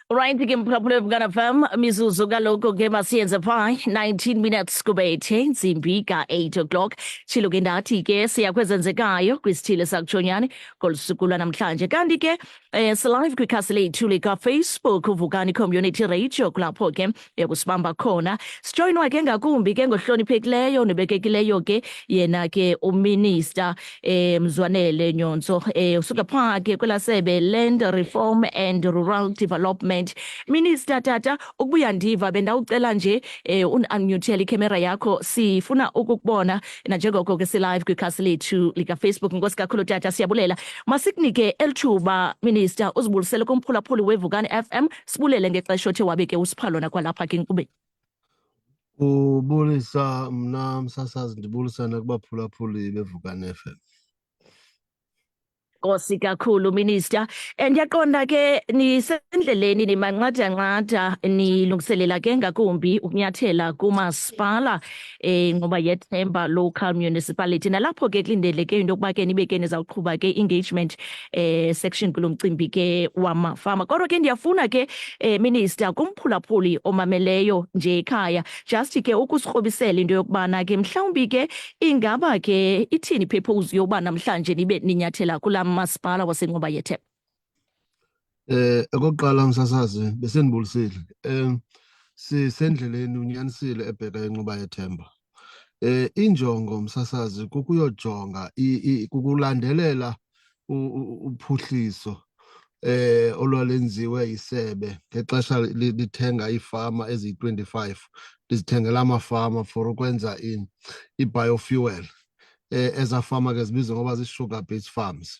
Right, ke mphulaphula Vukana FM mizuzu kaloku ke masiyenze phi 19 minutes kubethe intsimbi ka-8 o'clock tshilo ke ndathi ke siya kwezenzekayo kwisithile sakutshonyane ngolusuku lwanamhlanje kanti ke silive kwikhasi lethu likafacebook uvukani community radio kulapho ke kusibamba khona sijoyinwa ke ngakumbi ke ngohloniphekileyo nebekekileyo ke yena ke uminister Mzwanele Nyonso usuka phaa ke kwelasebe Land Reform and Rural Development. Minister Tata ukubuya ndiva bendawucela nje un-unmutele ikhamera yakho sifuna ukukubona nanjengoko ke silive kwikhasi lethu likafacebook. Nkosi kakhulu Tata, siyabulela. Masikunike elithuba Minister uzibulisele kumphulaphuli weVukani FM sibulele ngexesha othe wabe ke usiphalo kwalapha ke enkqubeni. Ubulisa mna msasazi ndibulisa nakubaphulaphuli beVukani FM. Nkosi kakhulu Minister. Ndiyaqonda ke nisendleleni nimanqada nilungiselela ke ngakumbi ukunyathela kumasipala ngoba yethemba local municipality nalapho ke kulindeleke into yokuba ke nibe ke nizawuqhuba ke engagement section kulo mcimbi ke wamafama. Kodwa ke ndiyafuna ke Minister kumphulaphuli omameleyo nje ekhaya just ke ukusikrobisela into yokubana ke mhlawumbi ke ingaba ke ithini purpose yokuba namhlanje nibe ninyathela kula masipala wasenqoba yethemba. Okokuqala msasazi besendibulisile sisendleleni unyanisile ebheka enqoba yethemba. Injongo msasazi kukuyojonga kukulandelela uphuhliso olwalenziwe isebe ngexesha lithenga iifama eziyi-25 lizithengela amafama for ukwenza i-biofuel ezafama ke zibizwa ngoba zii-sugar based farms.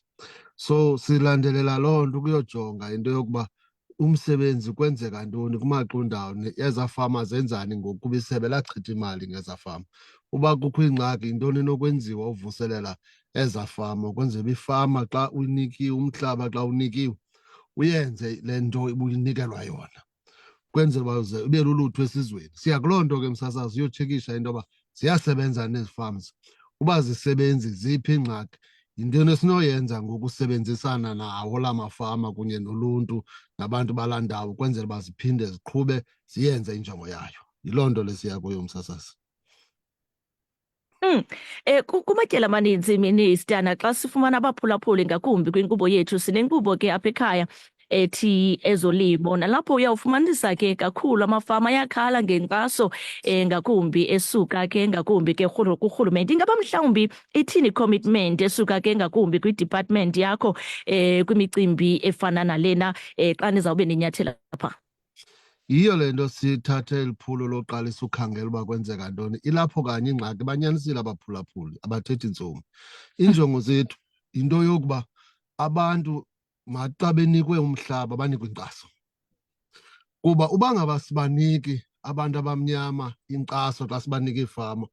So silandelela loo nto ukuyojonga into yokuba umsebenzi kwenzeka ntoni kumaqondawoni, ezafama zenzani ngokuba isebe lachitha imali ngezafama. Uba kukho ingxaki yintoni enokwenziwa uvuselela ezafama ukwenzela ifama xa unikiwe umhlaba, xa unikiwe uyenze le nto ibuyinikelwa yona kwenzela uba uze ube lulutho esizweni. Siya kuloo nto ke msasazi uyotshekisha into yoba ziyasebenza nezi farms. Uba zisebenzi ziphi ingxaki, yintoni esinoyenza ngokusebenzisana nawo la mafama kunye noluntu nabantu balaa ndawo ukwenzela uba ziphinde ziqhube ziyenze injongo yayo. Yiloo nto lesiya kuyo msasazi. Kumatyela amaninzi Minister naxa sifumana abaphulaphuli ngakumbi kwinkqubo yethu sinenkqubo ke apha ekhaya ethi ezolimo nalapho uyawufumanisa ke kakhulu amafama ayakhala ngenkxaso ngakumbi esuka ke ngakumbi ke kurhulumente. Ingaba mhlawumbi ithini commitment esuka ke ngakumbi kwi-department yakho kwimicimbi efana nalena xa nizawube ninyathela pha? Yiyo le nto sithathe eliphulo loqalisa ukhangela uba kwenzeka ntoni. Ilapho kanye ingxaki banyanisile abaphulaphuli abathethi ntsomi. Injongo zethu yinto yokuba abantu maxa benikwe umhlaba banikwe inkxaso, kuba uba ngaba sibaniki abantu abamnyama inkxaso xa sibanike iifama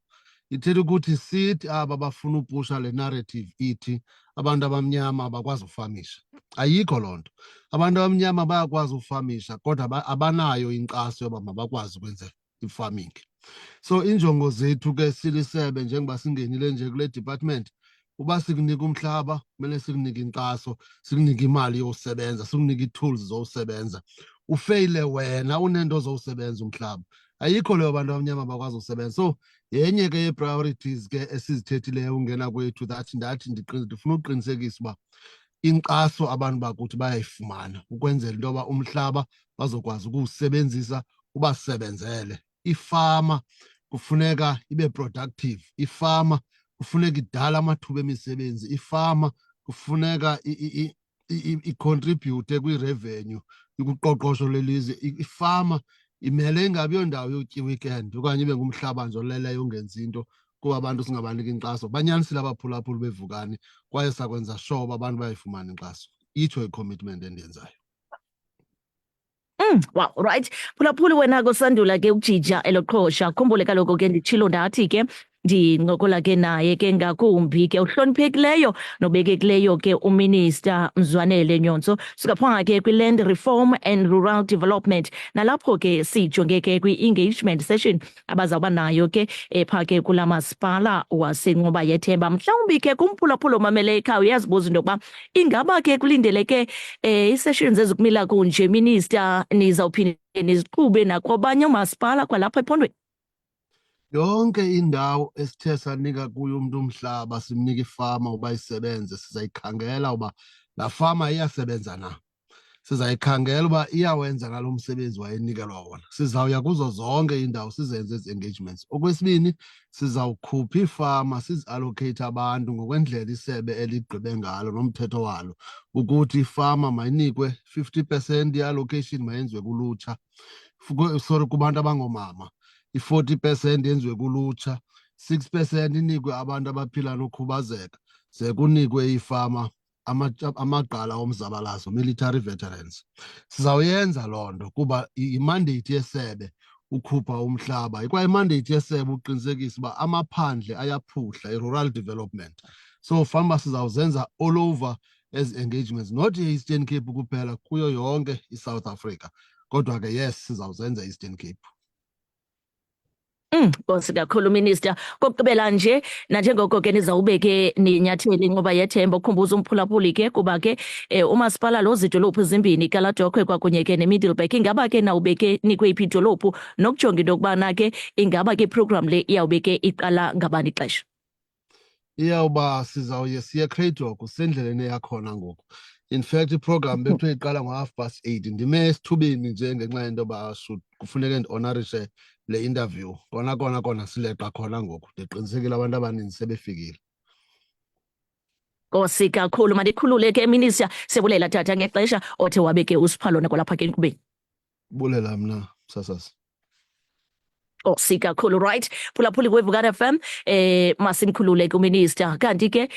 ithetha ukuthi sithi aba bafuna upusha le narrative ithi abantu abamnyama abakwazi ufamisha. Ayikho loo nto. Abantu abamnyama bayakwazi ufamisha kodwa abanayo inkxaso yoba mabakwazi ukwenza i-farming. So injongo zethu ke silisebe njengoba singenile nje kule department, uba sikunika umhlaba kumele sikunike inkxaso, sikunike imali yosebenza, sikunike ii-tools zowusebenza. Ufeyile wena unento zowusebenza umhlaba. Ayikho leyo bantu abamnyama bakwazi usebenza. So yenye ke ye-priorities ke esizithethileyo ungena kwethu ndathi ndifuna uqinisekisa uba inkxaso abantu bakuthi bayayifumana ukwenzela into yoba umhlaba bazokwazi ukuwusebenzisa ubasebenzele. Ifama kufuneka ibe productive, ifama kufuneka idala amathuba emisebenzi, ifama kufuneka icontribute kwi-revenue kuqoqosho lelizwe. Ifama imele ingabi yondawo yotya weekend okanye ibe ngumhlaba nje oleleyo ungenzi into kuba abantu singabaniki inkxaso. Banyanisile abaphulaphuli beVukani kwaye sakwenza sure uba abantu bayayifumana inkxaso. Itsho i-commitment endiyenzayo. Wow, right. Phulaphuli wena kusandula ke ukujija eloqhosha. Khumbule kaloku ke nditshilo ndathi ke Ndincokola ke naye ke ngakumbi ke uhloniphekileyo nobekekileyo ke uMinister Mzwanele Nyonso sikaphanga ke kwi-Land Reform and Rural Development nalapho ke sijonge ke kwi-engagement session abazawuba nayo ke epha ke kula masipala waseNqoba Yethemba. Mhlawumbi ke kumphulaphula omamele ekhaya uyazibuza into yokuba ingaba ke kulindeleke ii-sessions ezikumila kunje Minister nizawuphinde niziqhube nakwabanye oomasipala kwalapha ephondweni? Yonke indawo esithe sanika kuyo umuntu umhlaba simnika ifama uba isebenze sizayikhangela uba laa fama iyasebenza na. Sizayikhangela uba iyawenza nalo msebenzi wayenikelwa wona. Sizawuya kuzo zonke indawo sizenze ezi engagements. Okwesibini, sizawukhupha iifama siziallocate abantu ngokwendlela isebe eligqibe ngalo nomthetho walo ukuthi ifama mayinikwe 50% ye-allocation mayenziwe kulutsha, sorry, kubantu abangoomama. I-40% yenziwe kulutsha, 6% inikwe abantu abaphila nokhubazeka, ze kunikwe iifama amagqala omzabalazo, military veterans. Sizawuyenza loo nto kuba imandate yesebe ukhupha umhlaba, ikwayimandate yesebe uqinisekisa uba amaphandle ayaphuhla, i-rural development. So fanuba sizawuzenza all over ezi engagements, not i-Eastern Cape kuphela, kuyo yonke iSouth Africa. Kodwa ke yes, sizawuzenza i-Eastern Cape. Nkosi kakhulu Minister. Kokugqibela nje nanjengoko ke nizawube ke ninyatheli Inqoba Yethemba ukhumbuza umphulaphuli ke kuba ke umasipala lo zidolophu ezimbini Kaladokhwe kwakunye ke neMiddelburg ingaba ke nawube ke nikwe iphi idolophu nokujonga into yokubana ke ingaba ke program le iyawube ke iqala ngabani ixesha? Iyawuba sizawuye siye Cradock kusendleleni eyakhona ngoku. In fact iprogram bekuthiwe iqala ngo8:30 ndime esithubeni nje ngenxa yento yoba kufuneke ndi-honorishe le interview. Kona sileqa khona ngoku. Ndiqinisekile abantu abaninzi sebefikile. Nkosi kakhulu mandikhulule ke Minister siyabulela tata ngexesha othe wabe ke usiphalona kwalapha ke enkqubeni. Bulela mna sasasi. Nkosi kakhulu, right? Phulaphuli weVukani FM masimkhulule kuMinister kanti ke